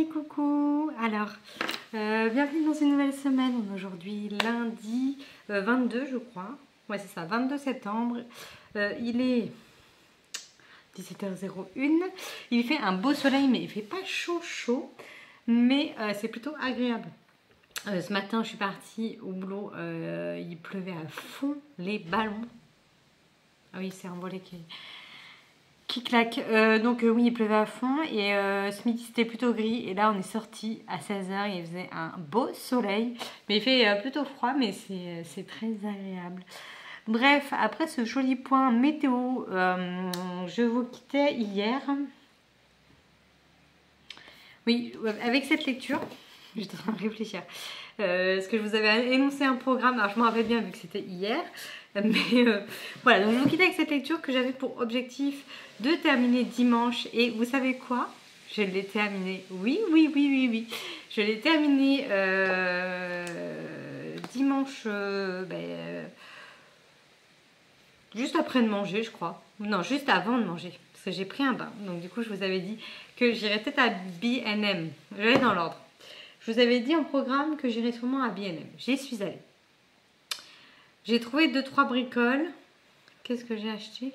coucou. Alors, bienvenue dans une nouvelle semaine. On est aujourd'hui lundi 22 je crois. Ouais c'est ça, 22 septembre. Il est 17h01. Il fait un beau soleil mais il fait pas chaud chaud. Mais c'est plutôt agréable. Ce matin je suis partie au boulot. Il pleuvait à fond les ballons. Ah oui c'est un volet qui claque. Donc oui, il pleuvait à fond et ce midi c'était plutôt gris et là on est sorti à 16h et il faisait un beau soleil. Mais il fait plutôt froid mais c'est très agréable. Bref, après ce joli point météo, je vous quittais hier. Oui, avec cette lecture, j'étais en train de réfléchir. Parce que je vous avais énoncé un programme, alors je me rappelle bien vu que c'était hier. Mais voilà, donc je vous quitte avec cette lecture que j'avais pour objectif de terminer dimanche. Et vous savez quoi? Je l'ai terminé. Oui. Je l'ai terminé dimanche, juste après de manger, je crois. Non, juste avant de manger. Parce que j'ai pris un bain. Donc du coup, je vous avais dit que j'irais peut-être à B&M. J'allais dans l'ordre. Je vous avais dit en programme que j'irais sûrement à B&M. J'y suis allée. J'ai trouvé 2-3 bricoles. Qu'est-ce que j'ai acheté?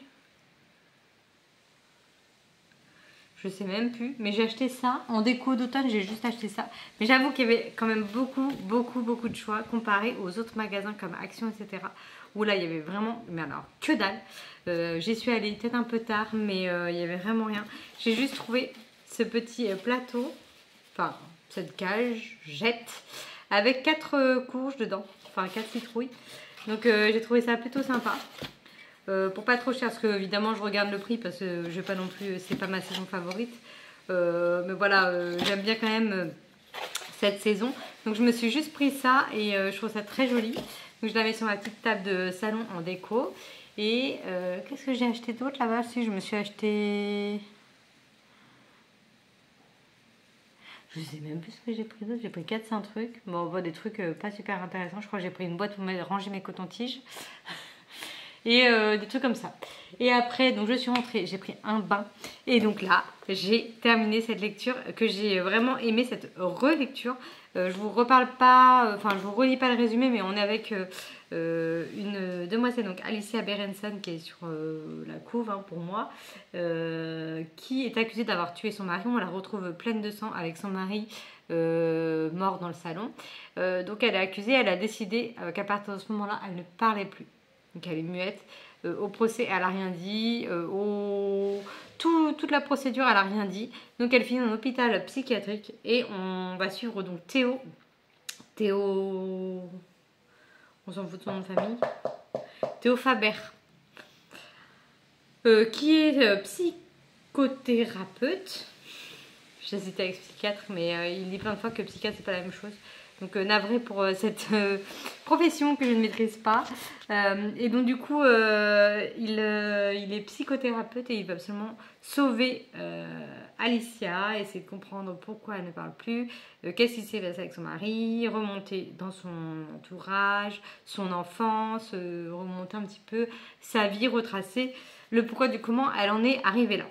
Je sais même plus. Mais j'ai acheté ça. En déco d'automne, j'ai juste acheté ça. Mais j'avoue qu'il y avait quand même beaucoup de choix comparé aux autres magasins comme Action, etc. Où là, il y avait vraiment... Mais alors, que dalle. J'y suis allée peut-être un peu tard, mais il y avait vraiment rien. J'ai juste trouvé ce petit plateau. Enfin, cette cage jette. Avec 4 courges dedans. Enfin, 4 citrouilles. Donc j'ai trouvé ça plutôt sympa. Pour pas trop cher, parce que évidemment je regarde le prix parce que je vais pas non plus, c'est pas ma saison favorite. Mais voilà, j'aime bien quand même cette saison. Donc je me suis juste pris ça et je trouve ça très joli. Donc je la mets sur ma petite table de salon en déco. Et qu'est-ce que j'ai acheté d'autre là-bas? Si je me suis acheté... Je sais même plus ce que j'ai pris d'autre. J'ai pris 4-5 trucs. Bon, on voit des trucs pas super intéressants. Je crois que j'ai pris une boîte pour ranger mes cotons-tiges. Et des trucs comme ça. Et après, donc je suis rentrée, j'ai pris un bain. Et donc là, j'ai terminé cette lecture que j'ai vraiment aimé, cette relecture. Je vous reparle pas, enfin je vous relis pas le résumé, mais on est avec une demoiselle, donc Alicia Berenson, qui est sur la couve hein, pour moi, qui est accusée d'avoir tué son mari. On la retrouve pleine de sang avec son mari mort dans le salon. Donc elle est accusée, elle a décidé qu'à partir de ce moment-là, elle ne parlait plus. Donc elle est muette. Au procès, elle n'a rien dit. Toute la procédure, elle n'a rien dit. Donc elle finit dans un hôpital psychiatrique. Et on va suivre donc Théo. On s'en fout de son nom de famille. Théo Faber. Qui est psychothérapeute. J'hésite avec psychiatre, mais il dit plein de fois que psychiatre, c'est pas la même chose. Donc navré pour cette profession que je ne maîtrise pas. Et donc du coup, il est psychothérapeute et il veut absolument sauver Alicia, essayer de comprendre pourquoi elle ne parle plus, qu'est-ce qui s'est passé avec son mari, remonter dans son entourage, son enfance, remonter un petit peu sa vie, retracer le pourquoi du comment elle en est arrivée là.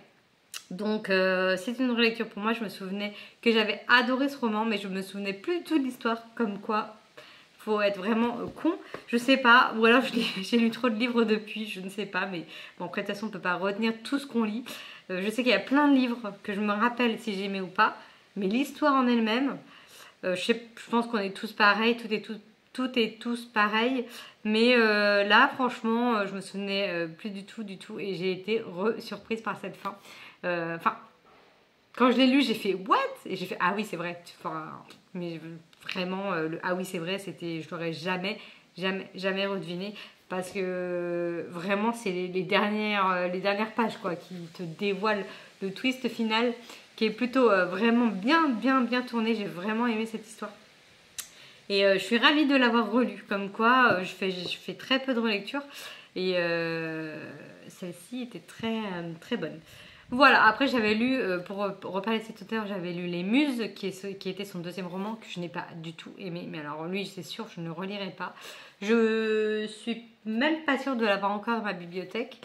Donc c'est une relecture pour moi. Je me souvenais que j'avais adoré ce roman, mais je me souvenais plus du tout de l'histoire. Comme quoi, faut être vraiment con. Je sais pas, ou alors j'ai lu trop de livres depuis, je ne sais pas. Mais bon, après de toute façon, on ne peut pas retenir tout ce qu'on lit. Je sais qu'il y a plein de livres que je me rappelle si j'aimais ou pas. Mais l'histoire en elle-même, je pense qu'on est tous pareils, tout est tous pareil. Mais là, franchement, je me souvenais plus du tout. Et j'ai été surprise par cette fin. Enfin, quand je l'ai lu, j'ai fait what? Et j'ai fait ah oui, c'est vrai. Enfin, mais vraiment, ah oui, c'est vrai, je l'aurais jamais redeviné. Parce que vraiment, c'est les dernières pages quoi, qui te dévoilent le twist final qui est plutôt vraiment bien tourné. J'ai vraiment aimé cette histoire. Et je suis ravie de l'avoir relu. Comme quoi, je fais très peu de relecture. Et celle-ci était très bonne. Voilà, après j'avais lu, pour reparler de cet auteur, j'avais lu Les Muses, qui était son deuxième roman, que je n'ai pas du tout aimé. Mais alors lui, c'est sûr, je ne relirai pas. Je suis même pas sûre de l'avoir encore dans ma bibliothèque.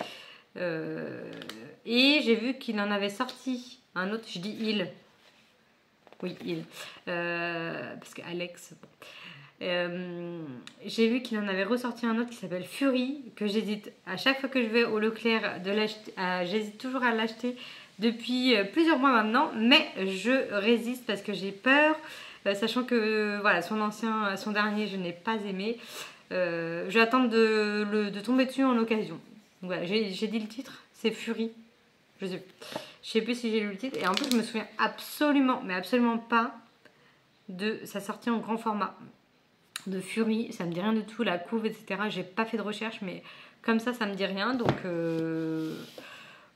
Et j'ai vu qu'il en avait sorti un autre, je dis il. Oui, il. Parce que Alex... Bon. J'ai vu qu'il en avait ressorti un autre qui s'appelle Fury, que j'hésite à chaque fois que je vais au Leclerc de l'acheter, j'hésite toujours à l'acheter depuis plusieurs mois maintenant, mais je résiste parce que j'ai peur, sachant que voilà, son dernier je n'ai pas aimé. Je vais attendre de tomber dessus en occasion. Donc voilà, j'ai dit le titre, c'est Fury. Je sais plus si j'ai lu le titre, et en plus je me souviens absolument, mais absolument pas de sa sortie en grand format. De Fury, ça me dit rien du tout, la couve, etc. J'ai pas fait de recherche, mais comme ça me dit rien, donc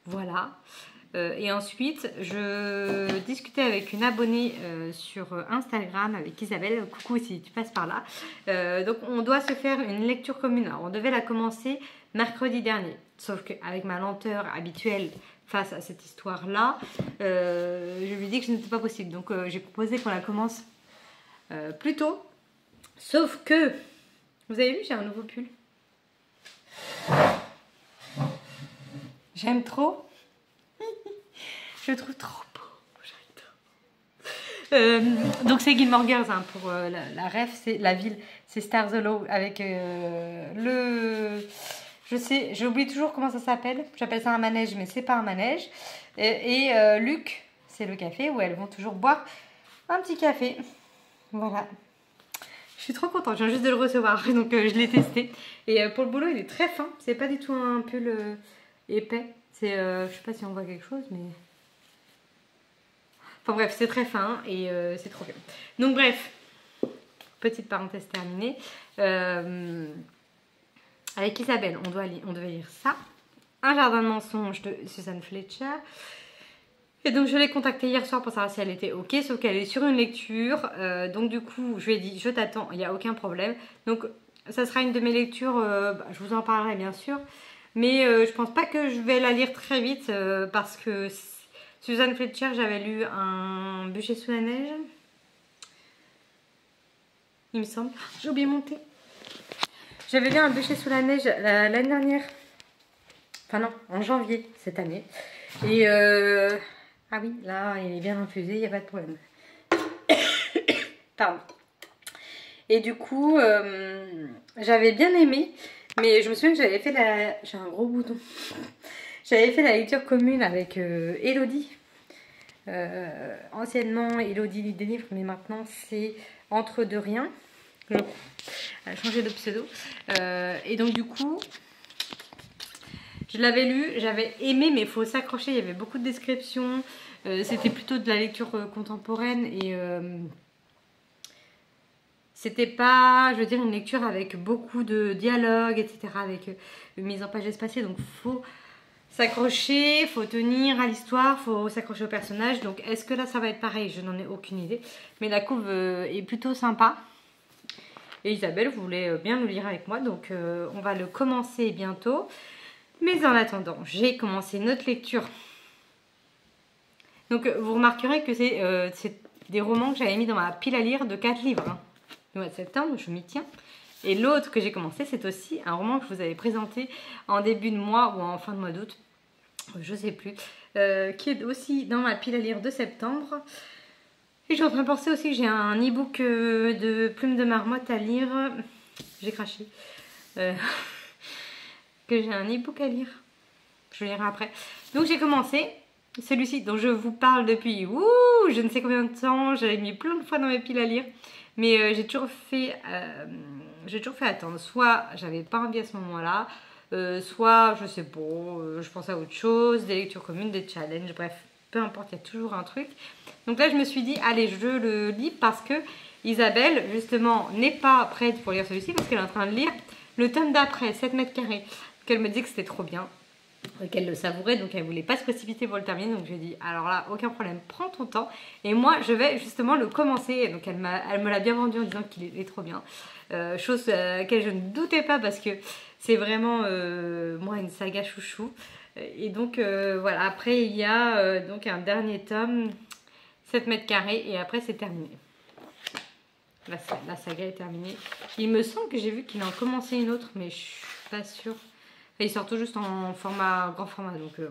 voilà. Et ensuite, je discutais avec une abonnée sur Instagram, avec Isabelle. Coucou si tu passes par là. Donc on doit se faire une lecture commune. Alors, on devait la commencer mercredi dernier, sauf qu'avec ma lenteur habituelle face à cette histoire-là, je lui ai dit que ce n'était pas possible. Donc j'ai proposé qu'on la commence plus tôt. Sauf que, vous avez vu, j'ai un nouveau pull. J'aime trop. Je le trouve trop beau. J'adore. Donc c'est Gilmore Girls hein, pour la ref, c'est la ville, c'est Stars Hollow avec je sais, j'oublie toujours comment ça s'appelle. J'appelle ça un manège, mais c'est pas un manège. Et Luc, c'est le café où elles vont toujours boire un petit café. Voilà. Je suis trop contente, je viens juste de le recevoir, donc je l'ai testé. Et pour le boulot, il est très fin, c'est pas du tout un pull épais. C'est, je sais pas si on voit quelque chose, mais... Enfin bref, c'est très fin et c'est trop bien. Donc bref, petite parenthèse terminée. Avec Isabelle, on devait lire ça. Un jardin de mensonges de Suzanne Fletcher. Et donc je l'ai contactée hier soir pour savoir si elle était ok, sauf qu'elle est sur une lecture. Donc du coup, je lui ai dit, je t'attends, il n'y a aucun problème. Donc ça sera une de mes lectures, je vous en parlerai bien sûr. Mais je pense pas que je vais la lire très vite parce que Suzanne Fletcher, j'avais lu un bûcher sous la neige. Il me semble. J'ai oublié mon thé. J'avais lu un bûcher sous la neige l'année dernière. Enfin non, en janvier cette année. Et... ah oui, là, il est bien infusé, il n'y a pas de problème. Pardon. Et du coup, j'avais bien aimé, mais je me souviens que j'avais fait la... J'ai un gros bouton. J'avais fait la lecture commune avec Elodie. Anciennement, Elodie des livres, mais maintenant, c'est Entre deux riens. Elle a changé de pseudo. Et donc, du coup... Je l'avais lu, j'avais aimé, mais il faut s'accrocher, il y avait beaucoup de descriptions. C'était plutôt de la lecture contemporaine et c'était pas, je veux dire, une lecture avec beaucoup de dialogues, etc. Avec une mise en page espacée. Donc, faut s'accrocher, faut tenir à l'histoire, faut s'accrocher au personnage. Donc, est-ce que là, ça va être pareil? Je n'en ai aucune idée. Mais la couve est plutôt sympa. Et Isabelle voulait bien le lire avec moi, donc on va le commencer bientôt. Mais en attendant, j'ai commencé une autre lecture. Donc vous remarquerez que c'est des romans que j'avais mis dans ma pile à lire de 4 livres. Hein. Le mois de septembre, je m'y tiens. Et l'autre que j'ai commencé, c'est aussi un roman que je vous avais présenté en début de mois ou en fin de mois d'août. Je ne sais plus. Qui est aussi dans ma pile à lire de septembre. Et je suis en train de penser aussi que j'ai un e-book de Plume de Marmotte à lire. J'ai craché. Que j'ai un e-book à lire. Je lirai après. Donc j'ai commencé celui-ci dont je vous parle depuis je ne sais combien de temps. J'avais mis plein de fois dans mes piles à lire. Mais j'ai toujours fait attendre. Soit j'avais pas envie à ce moment-là. Soit je sais pas, je pensais à autre chose. Des lectures communes, des challenges, bref. Peu importe, il y a toujours un truc. Donc là je me suis dit, allez je le lis parce que Isabelle justement n'est pas prête pour lire celui-ci. Parce qu'elle est en train de lire le tome d'après, 7 mètres carrés. Elle me dit que c'était trop bien, qu'elle le savourait, donc elle voulait pas se précipiter pour le terminer. Donc j'ai dit alors là aucun problème, prends ton temps et moi je vais justement le commencer. Donc elle me l'a bien vendu en disant qu'il est trop bien, chose à laquelle je ne doutais pas parce que c'est vraiment moi une saga chouchou. Et donc voilà, après il y a donc un dernier tome, 7 mètres carrés, et après c'est terminé. La saga est terminée. Il me semble que j'ai vu qu'il en commençait une autre, mais je suis pas sûre. Et il sort tout juste en grand format, donc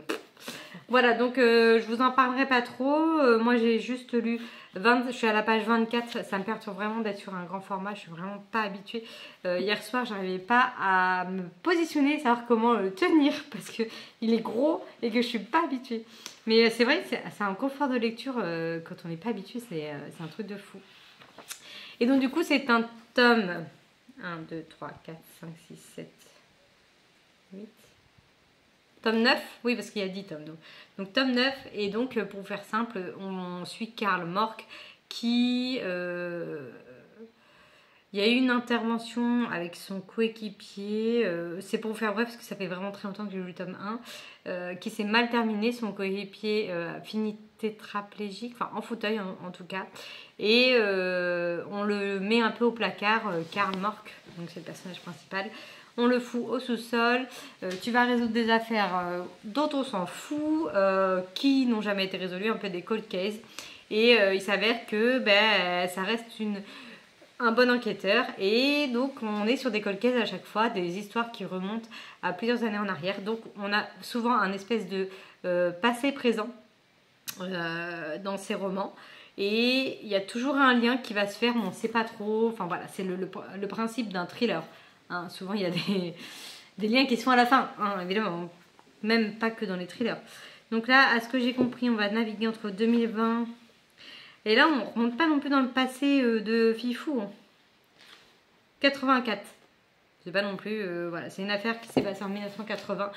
voilà. Donc je vous en parlerai pas trop. Moi j'ai juste lu Je suis à la page 24, ça me perturbe vraiment d'être sur un grand format, je suis vraiment pas habituée. Hier soir, j'arrivais pas à me positionner, savoir comment le tenir parce que il est gros et que je suis pas habituée. Mais c'est vrai que c'est un confort de lecture quand on n'est pas habitué, c'est un truc de fou. Et donc du coup, c'est un tome 1, 2, 3, 4, 5, 6, 7, 8. Tome 9, oui parce qu'il y a 10 tomes. Donc tome 9, et donc pour faire simple, on suit Karl Mork qui... il y a eu une intervention avec son coéquipier, c'est pour vous faire bref parce que ça fait vraiment très longtemps que j'ai lu le tome 1, qui s'est mal terminé, son coéquipier a fini tétraplégique, enfin en fauteuil en tout cas, et on le met un peu au placard, Karl Mork, donc c'est le personnage principal. On le fout au sous-sol, tu vas résoudre des affaires dont on s'en fout, qui n'ont jamais été résolues, un peu des cold cases. Et il s'avère que ça reste un bon enquêteur. Et donc on est sur des cold cases à chaque fois, des histoires qui remontent à plusieurs années en arrière. Donc on a souvent un espèce de passé-présent dans ces romans. Et il y a toujours un lien qui va se faire, mais on ne sait pas trop. Enfin voilà, c'est le principe d'un thriller. Hein, souvent, il y a des liens qui sont à la fin, hein, évidemment, même pas que dans les thrillers. Donc là, à ce que j'ai compris, on va naviguer entre 2020... Et là, on ne remonte pas non plus dans le passé de Fifou. Hein. 84. C'est pas non plus... voilà, c'est une affaire qui s'est passée en 1980.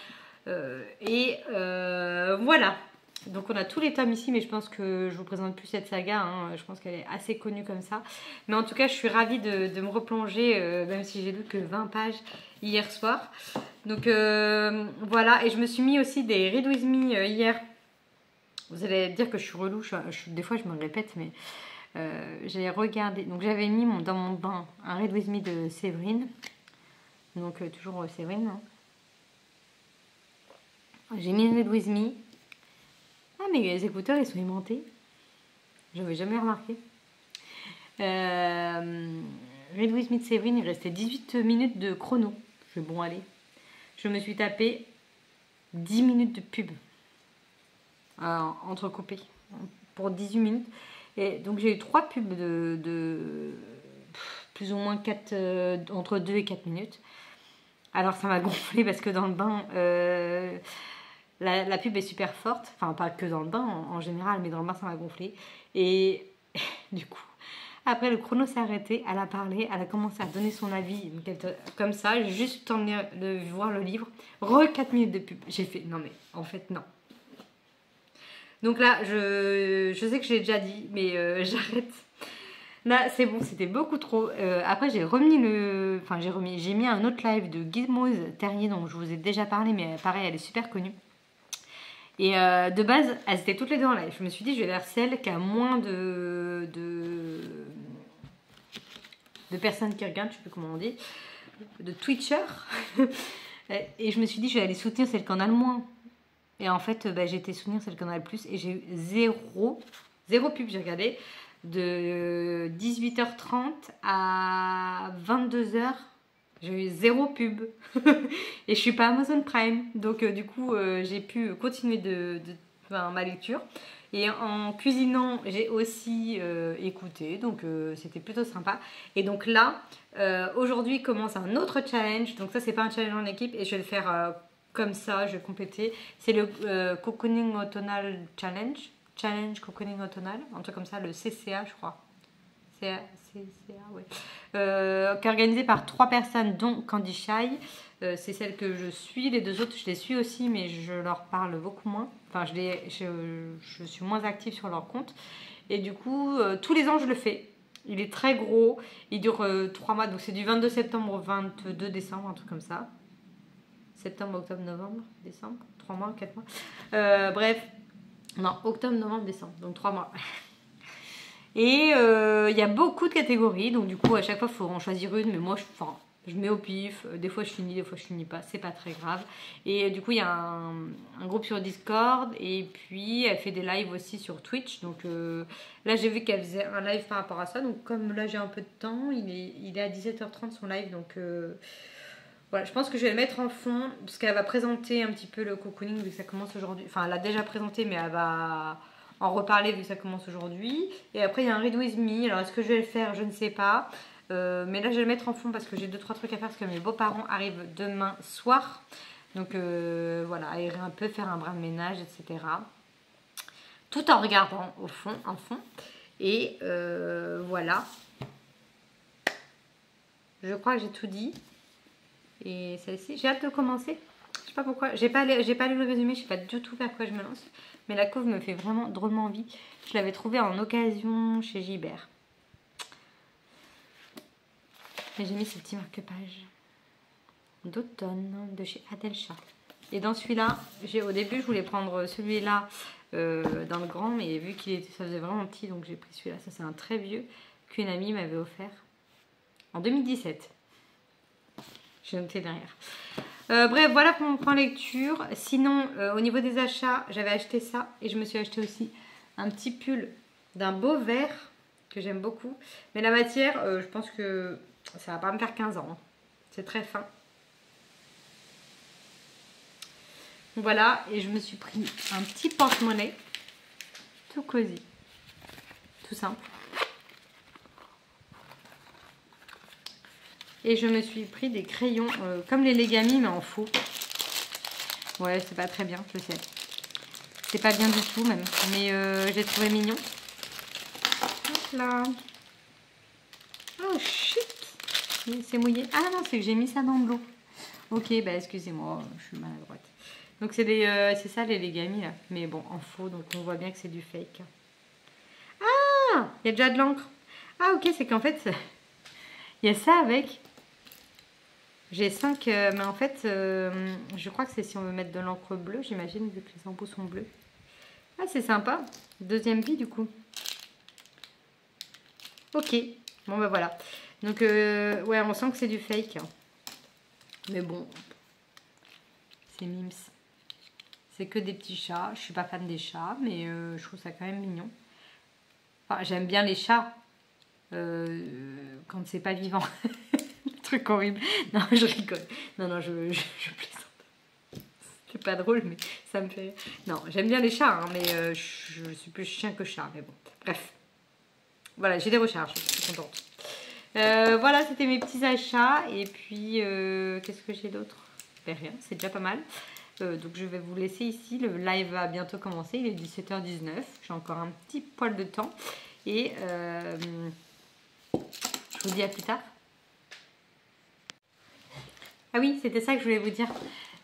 Voilà. Donc on a tous les tomes ici, mais je pense que je vous présente plus cette saga, hein. Je pense qu'elle est assez connue comme ça. Mais en tout cas, je suis ravie de me replonger, même si j'ai lu que 20 pages hier soir. Donc voilà, et je me suis mis aussi des Read With Me hier. Vous allez dire que je suis relou, des fois je me répète, mais j'ai regardé. Donc j'avais mis dans mon bain un Read With Me de Séverine. Donc toujours Séverine. Hein. J'ai mis Read With Me. Ah, mais les écouteurs, ils sont aimantés. Je n'avais jamais remarqué. Read With Me de Séverine, il restait 18 minutes de chrono. Je fais bon, allez. Je me suis tapé 10 minutes de pub. Entrecoupées. Pour 18 minutes. Et donc, j'ai eu 3 pubs de plus ou moins 4, entre 2 et 4 minutes. Alors, ça m'a gonflé parce que dans le bain... La pub est super forte, enfin pas que dans le bain en général, mais dans le bain ça m'a gonflé. Et du coup, après le chrono s'est arrêté, elle a parlé, elle a commencé à donner son avis, comme ça, j'ai juste eu le temps de voir le livre, 4 minutes de pub. J'ai fait, non mais en fait non. Donc là, je sais que j'ai déjà dit, mais j'arrête. Là, c'est bon, c'était beaucoup trop. Après, j'ai mis un autre live de Gizmo's Terrier, dont je vous ai déjà parlé, mais pareil, elle est super connue. Et de base, elles étaient toutes les deux en live. Je me suis dit, je vais vers celle qui a moins de personnes qui regardent, je sais plus comment on dit, de Twitchers. Et je me suis dit, je vais aller soutenir celle qui en a le moins. Et en fait, j'ai été soutenir celle qui en a le plus. Et j'ai eu zéro pub, j'ai regardé. De 18h30 à 22h. J'ai eu 0 pub et je suis pas Amazon Prime, donc du coup j'ai pu continuer ma lecture. Et en cuisinant, j'ai aussi écouté, donc c'était plutôt sympa. Et donc là, aujourd'hui commence un autre challenge. Donc ça, c'est pas un challenge en équipe et je vais le faire comme ça, je vais compléter. C'est le Cocooning Autumnal Challenge. Challenge Cocooning Autumnal, un truc comme ça, le CCA, je crois. CCA, ouais. Qui est organisé par 3 personnes, dont Candy Shy. C'est celle que je suis. Les 2 autres, je les suis aussi, mais je leur parle beaucoup moins. Enfin, je suis moins active sur leur compte. Et du coup, tous les ans, je le fais. Il est très gros. Il dure 3 mois. Donc, c'est du 22 septembre au 22 décembre, un truc comme ça. Septembre, octobre, novembre, décembre. 3 mois, 4 mois. Bref. Non, octobre, novembre, décembre. Donc, 3 mois. Et il y a beaucoup de catégories. Donc, du coup, à chaque fois, il faut en choisir une. Mais moi, je mets au pif. Des fois, je finis, des fois, je finis pas. C'est pas très grave. Et du coup, il y a un groupe sur Discord. Et puis, elle fait des lives aussi sur Twitch. Donc, là, j'ai vu qu'elle faisait un live par rapport à ça. Donc, comme là, j'ai un peu de temps, il est à 17h30 son live. Donc, voilà, je pense que je vais le mettre en fond. Parce qu'elle va présenter un petit peu le cocooning vu que ça commence aujourd'hui. Enfin, elle l'a déjà présenté, mais elle va en reparler vu que ça commence aujourd'hui. Et après il y a un Read With Me, alors est-ce que je vais le faire, je ne sais pas. Mais là je vais le mettre en fond parce que j'ai 2-3 trucs à faire parce que mes beaux-parents arrivent demain soir. Donc voilà, aérer un peu, faire un brin de ménage, etc. Tout en regardant au fond, en fond. Et voilà. Je crois que j'ai tout dit. Et celle-ci, j'ai hâte de commencer. Je sais pas pourquoi. J'ai pas lu le résumé, je sais pas du tout vers quoi je me lance. Mais la couve me fait vraiment drôlement envie. Je l'avais trouvée en occasion chez Gibert. Et j'ai mis ce petit marque-page d'automne de chez Adelcha. Et dans celui-là, au début je voulais prendre celui-là dans le grand, mais vu ça faisait vraiment petit, donc j'ai pris celui-là. Ça c'est un très vieux qu'une amie m'avait offert en 2017. J'ai noté derrière. Bref, voilà pour mon point lecture. Sinon, au niveau des achats, j'avais acheté ça et je me suis acheté aussi un petit pull d'un beau vert que j'aime beaucoup. Mais la matière, je pense que ça va pas me faire 15 ans. C'est très fin. Voilà, et je me suis pris un petit porte-monnaie tout cosy, tout simple. Et je me suis pris des crayons comme les Legami mais en faux. Ouais, c'est pas très bien, je sais. C'est pas bien du tout même, mais j'ai trouvé mignon. Hop là. Oh shit, c'est mouillé. Ah non, c'est que j'ai mis ça dans de l'eau. Ok, bah excusez-moi, je suis maladroite. Donc c'est ça les Legami là, mais bon en faux, donc on voit bien que c'est du fake. Ah, il y a déjà de l'encre. Ah ok, c'est qu'en fait il y a ça avec. J'ai 5, mais en fait je crois que c'est si on veut mettre de l'encre bleue, j'imagine, vu que les embouts sont bleus. Ah c'est sympa, deuxième vie du coup. Ok, bon bah voilà. Donc ouais, on sent que c'est du fake. Mais bon, c'est mims. C'est que des petits chats. Je suis pas fan des chats, mais je trouve ça quand même mignon. Enfin, j'aime bien les chats quand c'est pas vivant. Truc horrible. Non, je rigole. Non, je plaisante. C'est pas drôle, mais ça me fait... Non, j'aime bien les chats, hein, mais je suis plus chien que chat. Mais bon, bref. Voilà, j'ai des recharges. Je suis contente. Voilà, c'était mes petits achats. Et puis, qu'est-ce que j'ai d'autre? Ben, rien, c'est déjà pas mal. Donc je vais vous laisser ici, le live va bientôt commencer, il est 17h19, j'ai encore un petit poil de temps et je vous dis à plus tard. Ah oui, c'était ça que je voulais vous dire,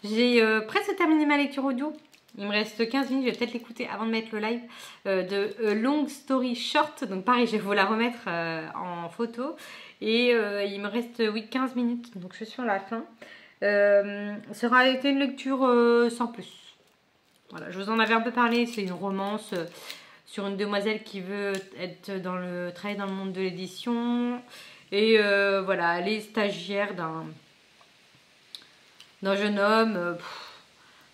j'ai presque terminé ma lecture audio, il me reste 15 minutes, je vais peut-être l'écouter avant de mettre le live, de Long Story Short, donc pareil je vais vous la remettre en photo et il me reste 15 minutes, donc je suis sur la fin. Ça aura été une lecture sans plus. Voilà, je vous en avais un peu parlé, c'est une romance sur une demoiselle qui veut travailler dans le monde de l'édition. Et voilà, elle est stagiaire d'un jeune homme.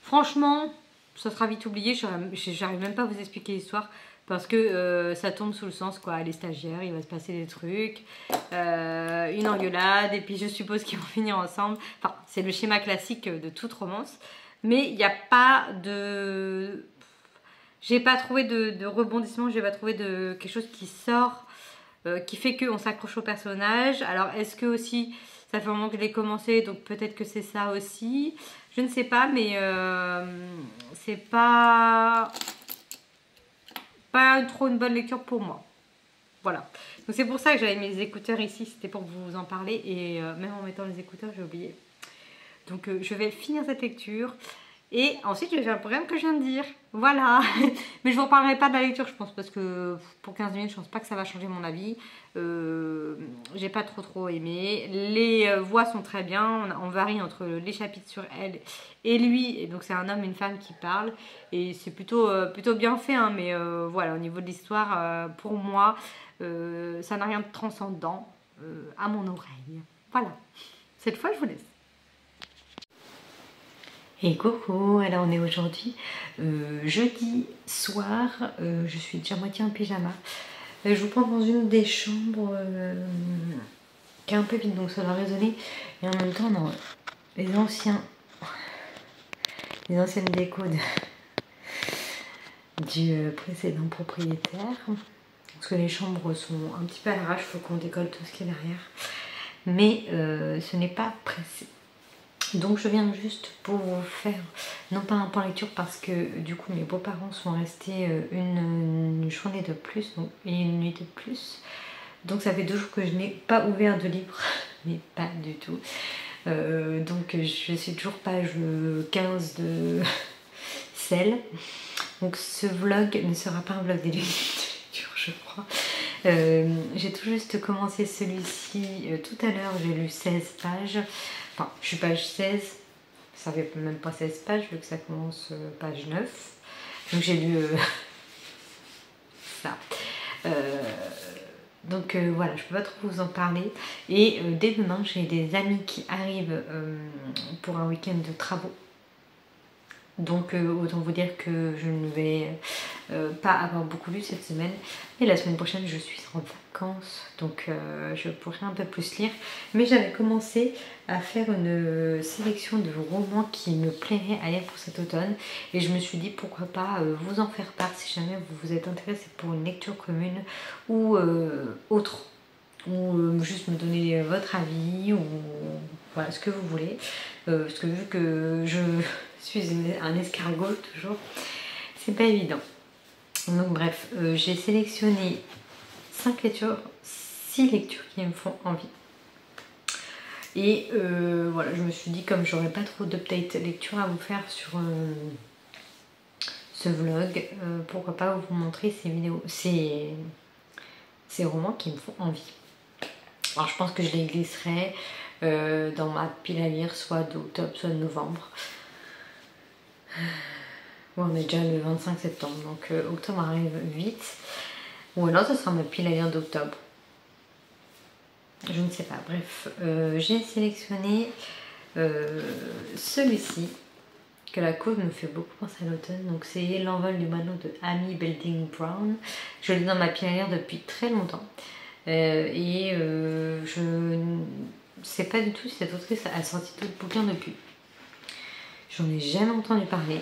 Franchement, ça sera vite oublié, j'arrive même pas à vous expliquer l'histoire. Parce que ça tombe sous le sens quoi, elle est stagiaire, il va se passer des trucs, une engueulade et puis je suppose qu'ils vont finir ensemble. Enfin, c'est le schéma classique de toute romance. Mais il n'y a pas de... J'ai pas trouvé de rebondissement, j'ai pas trouvé de quelque chose qui sort, qui fait qu'on s'accroche au personnage. Alors est-ce que aussi, ça fait un moment que je l'ai commencé, donc peut-être que c'est ça aussi. Je ne sais pas, mais c'est pas trop une bonne lecture pour moi. Voilà. Donc c'est pour ça que j'avais mis les écouteurs ici, c'était pour vous en parler. Et même en mettant les écouteurs, j'ai oublié. Donc je vais finir cette lecture. Et ensuite, je vais faire le programme que je viens de dire. Voilà. Mais je ne vous reparlerai pas de la lecture, je pense, parce que pour 15 minutes, je pense pas que ça va changer mon avis. J'ai pas trop aimé. Les voix sont très bien. On varie entre les chapitres sur elle et lui. Et donc, c'est un homme et une femme qui parlent. Et c'est plutôt bien fait. Hein, mais voilà, au niveau de l'histoire, pour moi, ça n'a rien de transcendant à mon oreille. Voilà. Cette fois, je vous laisse. Et coucou, alors on est aujourd'hui jeudi soir, je suis déjà moitié en pyjama. Je vous prends dans une des chambres qui est un peu vide, donc ça va résonner. Et en même temps, dans les anciennes décos du précédent propriétaire. Parce que les chambres sont un petit peu à l'arrache, il faut qu'on décolle tout ce qui est derrière. Mais ce n'est pas pressé. Donc je viens juste pour vous faire, non pas un point lecture parce que du coup mes beaux-parents sont restés une journée de plus et une nuit de plus. Donc ça fait 2 jours que je n'ai pas ouvert de livre, mais pas du tout. Donc je suis toujours page 15 de Celle. Donc ce vlog ne sera pas un vlog des lecture, je crois. J'ai tout juste commencé celui-ci tout à l'heure, j'ai lu 16 pages. Enfin, je suis page 16, ça fait même pas 16 pages vu que ça commence page 9. Donc j'ai lu ça. Donc voilà, je peux pas trop vous en parler. Et dès demain, j'ai des amis qui arrivent pour un week-end de travaux. Donc autant vous dire que je ne vais pas avoir beaucoup lu cette semaine. Et la semaine prochaine je suis en vacances, donc je pourrai un peu plus lire. Mais j'avais commencé à faire une sélection de romans qui me plairaient à lire pour cet automne. Et je me suis dit pourquoi pas vous en faire part si jamais vous vous êtes intéressé pour une lecture commune ou autre. Ou juste me donner votre avis ou voilà ce que vous voulez. Parce que vu que je suis un escargot toujours, c'est pas évident. Donc bref, j'ai sélectionné 6 lectures qui me font envie. Et voilà, je me suis dit comme j'aurais pas trop d'update lecture à vous faire sur ce vlog, pourquoi pas vous montrer ces romans qui me font envie. Alors je pense que je les glisserai dans ma pile à lire soit d'octobre soit de novembre. Bon, on est déjà le 25 septembre donc octobre arrive vite. Ou alors ce sera ma pile à lire d'octobre. Je ne sais pas, bref. J'ai sélectionné celui-ci que la couve me fait beaucoup penser à l'automne. Donc c'est L'envol du moineau de Amy Belding Brown. Je l'ai dans ma pile à lire depuis très longtemps. Je ne sais pas du tout si cette autrice a sorti d'autres bouquins depuis. J'en ai jamais entendu parler.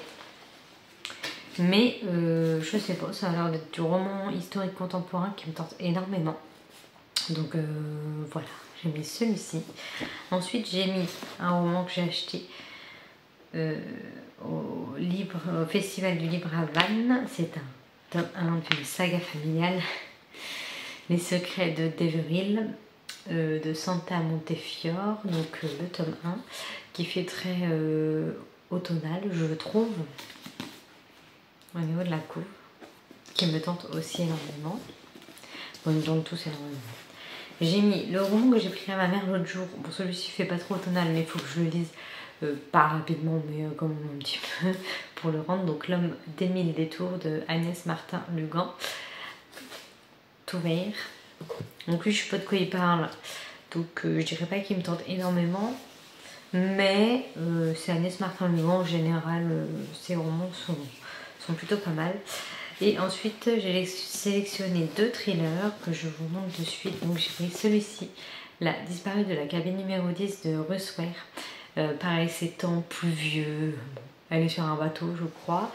Mais je sais pas, ça a l'air d'être du roman historique contemporain qui me tente énormément. Donc voilà, j'ai mis celui-ci. Ensuite j'ai mis un roman que j'ai acheté au Festival du Livre à Vannes. C'est un tome 1 d'une saga familiale. Les secrets de Deveril de Santa Montefiore, donc le tome 1 qui fait très automnal je trouve au niveau de la couve, qui me tente aussi énormément. Bon, ils me tentent tous énormément. J'ai mis le roman que j'ai pris à ma mère l'autre jour. Bon, celui-ci fait pas trop automnal mais il faut que je le lise pas rapidement mais quand même un petit peu pour le rendre. Donc L'homme des mille détours de Agnès Martin-Lugan. Tout vert. Donc lui je sais pas de quoi il parle. Donc je dirais pas qu'il me tente énormément. Mais c'est Agnès Martin-Lugan en général. Ses romans sont plutôt pas mal. Et ensuite j'ai sélectionné 2 thrillers que je vous montre de suite. Donc j'ai pris celui-ci, La disparue de la cabine numéro 10 de Russ Ware. Pareil, c'est temps pluvieux. Bon, elle est sur un bateau je crois.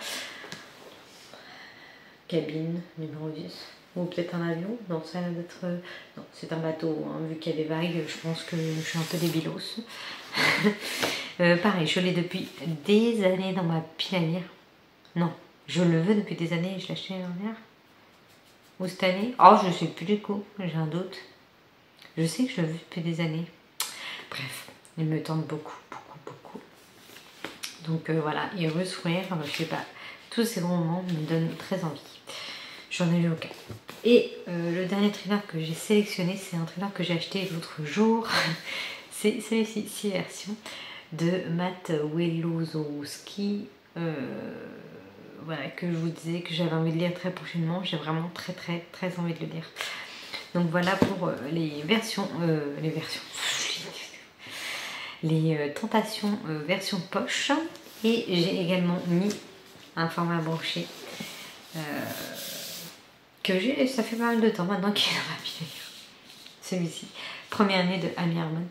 Cabine numéro 10. Ou peut-être un avion. Non, ça a l'air d'être... non, c'est un bateau. Hein. Vu qu'il y a des vagues, je pense que je suis un peu débilos. Pareil, je l'ai depuis des années dans ma pile à lire. Non, je le veux depuis des années et je l'ai acheté l'année dernière. Ou cette année. Oh, je sais plus du coup, j'ai un doute. Je sais que je le veux depuis des années. Bref, il me tente beaucoup. Donc voilà, et Russ Ware, je sais pas, tous ces romans me donnent très envie. J'en ai lu aucun. Et le dernier thriller que j'ai sélectionné, c'est un thriller que j'ai acheté l'autre jour. C'est celui-ci, 6 versions, de Matt Welozowski. Voilà, que je vous disais que j'avais envie de lire très prochainement. J'ai vraiment très envie de le lire. Donc voilà pour les tentations version poche. Et j'ai également mis un format broché que j'ai, ça fait pas mal de temps maintenant qu'il est dans ma pile. Celui-ci, Première année de Amy Harmon,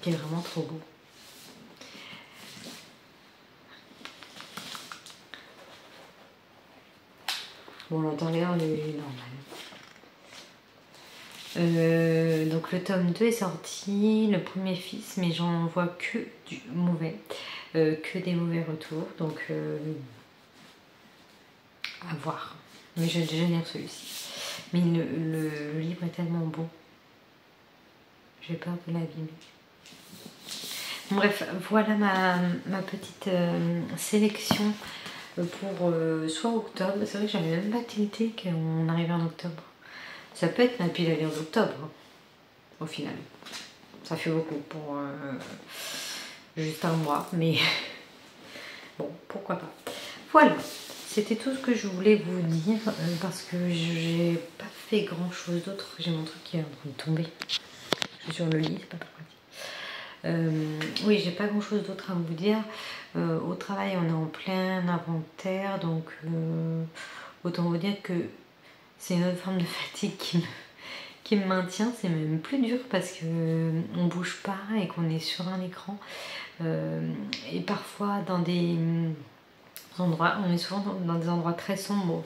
qui est vraiment trop beau. Bon, l'intérieur il est normal. Donc le tome 2 est sorti, le premier fils, mais j'en vois que du mauvais, que des mauvais retours, donc à voir. Mais je vais déjà lire celui-ci. Mais le livre est tellement beau, j'ai peur de l'abîmer. Bref, voilà ma petite sélection pour soit octobre. C'est vrai que j'avais même pas tilté qu'on arrivait en octobre. Ça peut être ma pile à lire d'octobre, au final. Ça fait beaucoup pour juste un mois, mais bon, pourquoi pas. Voilà, c'était tout ce que je voulais vous dire parce que j'ai pas fait grand chose d'autre. J'ai mon truc qui est en train de tomber. Je suis sur le lit, c'est pas très pratique. Oui, j'ai pas grand chose d'autre à vous dire. Au travail, on est en plein inventaire, donc autant vous dire que c'est une autre forme de fatigue qui me maintient. C'est même plus dur parce que on bouge pas et qu'on est sur un écran. Et parfois dans des endroits, on est souvent dans des endroits très sombres,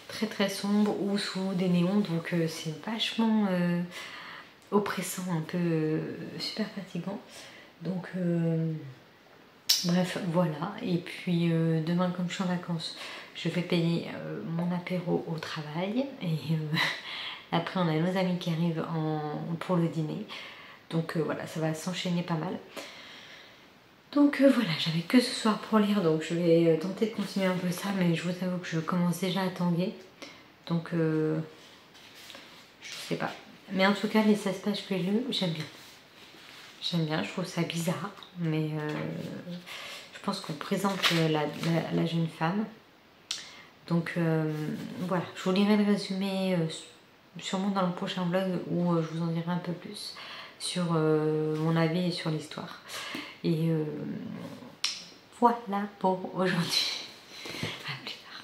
très sombres ou sous des néons, donc c'est vachement oppressant, un peu super fatigant. Donc bref, voilà. Et puis demain, comme je suis en vacances, je vais payer mon apéro au travail et après on a nos amis qui arrivent pour le dîner, donc voilà, ça va s'enchaîner pas mal. Donc voilà, j'avais que ce soir pour lire, donc je vais tenter de continuer un peu ça, mais je vous avoue que je commence déjà à tanguer, donc je sais pas. Mais en tout cas, les 16 pages que j'ai lues, j'aime bien. J'aime bien, je trouve ça bizarre, mais je pense qu'on présente la jeune femme. Donc voilà, je vous lirai le résumé sûrement dans le prochain vlog où je vous en dirai un peu plus sur mon avis et sur l'histoire. Et voilà pour aujourd'hui. À plus tard.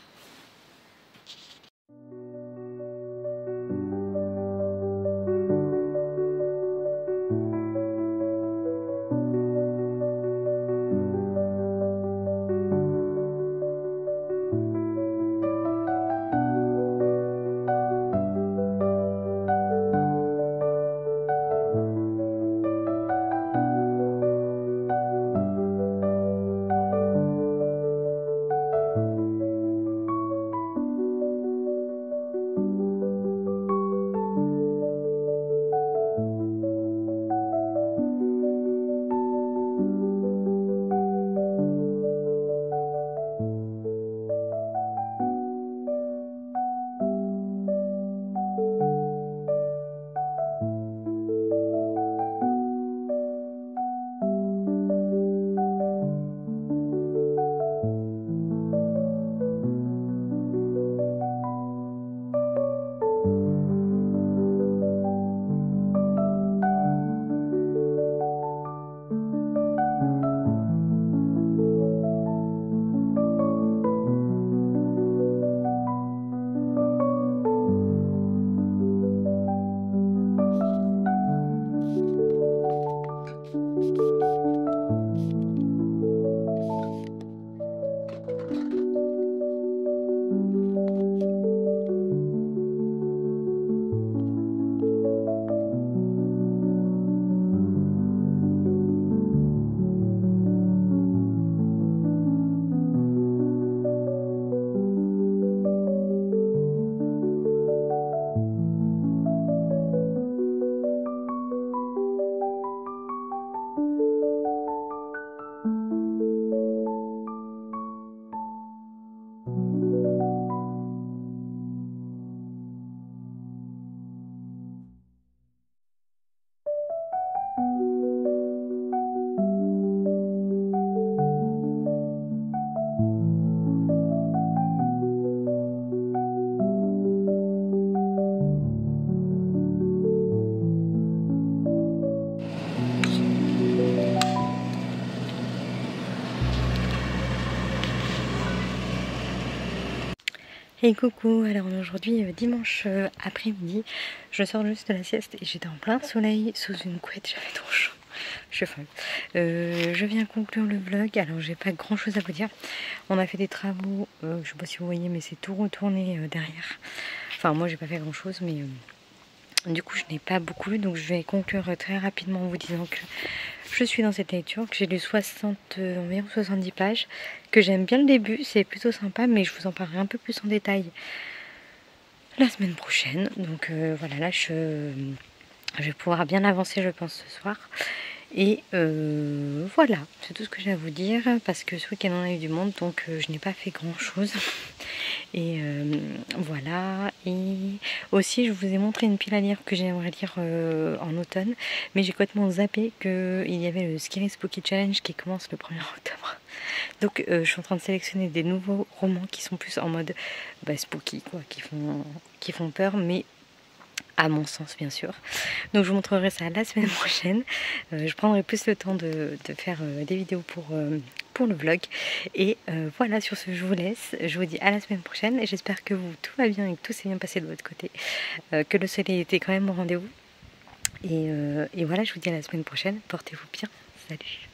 Et coucou, alors aujourd'hui dimanche après-midi, je sors juste de la sieste et j'étais en plein soleil sous une couette, j'avais trop chaud. Je suis folle. Je viens conclure le vlog. Alors j'ai pas grand chose à vous dire. On a fait des travaux, je sais pas si vous voyez, mais c'est tout retourné derrière. Enfin moi j'ai pas fait grand chose, mais du coup je n'ai pas beaucoup lu, donc je vais conclure très rapidement en vous disant que je suis dans cette lecture, que j'ai lu environ 70 pages, que j'aime bien le début, c'est plutôt sympa, mais je vous en parlerai un peu plus en détail la semaine prochaine. Donc voilà, là je vais pouvoir bien avancer je pense ce soir. Et voilà, c'est tout ce que j'ai à vous dire, parce que ce week-end on a eu du monde, donc je n'ai pas fait grand chose. Et voilà, et aussi je vous ai montré une pile à lire que j'aimerais lire en automne, mais j'ai complètement zappé qu'il y avait le Scary Spooky Challenge qui commence le 1er octobre. Donc je suis en train de sélectionner des nouveaux romans qui sont plus en mode spooky, quoi, qui font peur, mais à mon sens bien sûr. Donc je vous montrerai ça la semaine prochaine. Je prendrai plus le temps de faire des vidéos pour le vlog. Et voilà, sur ce je vous laisse. Je vous dis à la semaine prochaine et j'espère que tout va bien et que tout s'est bien passé de votre côté. Que le soleil était quand même au rendez-vous. Et voilà, je vous dis à la semaine prochaine. Portez-vous bien. Salut.